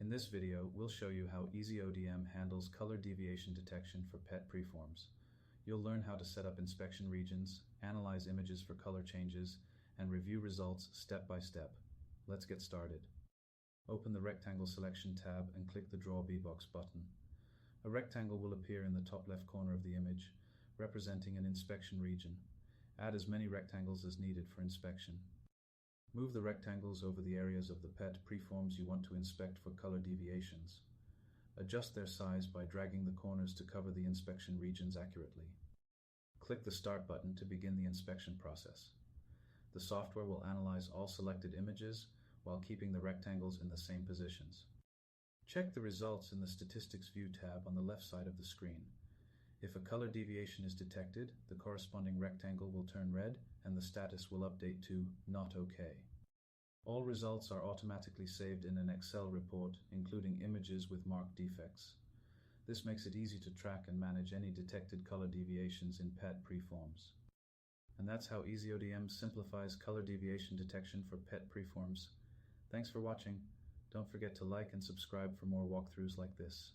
In this video, we'll show you how EasyODM handles color deviation detection for PET preforms. You'll learn how to set up inspection regions, analyze images for color changes, and review results step by step. Let's get started. Open the Rectangle Selection tab and click the Draw B-Box button. A rectangle will appear in the top left corner of the image, representing an inspection region. Add as many rectangles as needed for inspection. Move the rectangles over the areas of the PET preforms you want to inspect for color deviations. Adjust their size by dragging the corners to cover the inspection regions accurately. Click the Start button to begin the inspection process. The software will analyze all selected images while keeping the rectangles in the same positions. Check the results in the Statistics View tab on the left side of the screen. If a color deviation is detected, the corresponding rectangle will turn red and the status will update to Not OK. All results are automatically saved in an Excel report, including images with marked defects. This makes it easy to track and manage any detected color deviations in PET preforms. And that's how EasyODM simplifies color deviation detection for PET preforms. Thanks for watching. Don't forget to like and subscribe for more walkthroughs like this.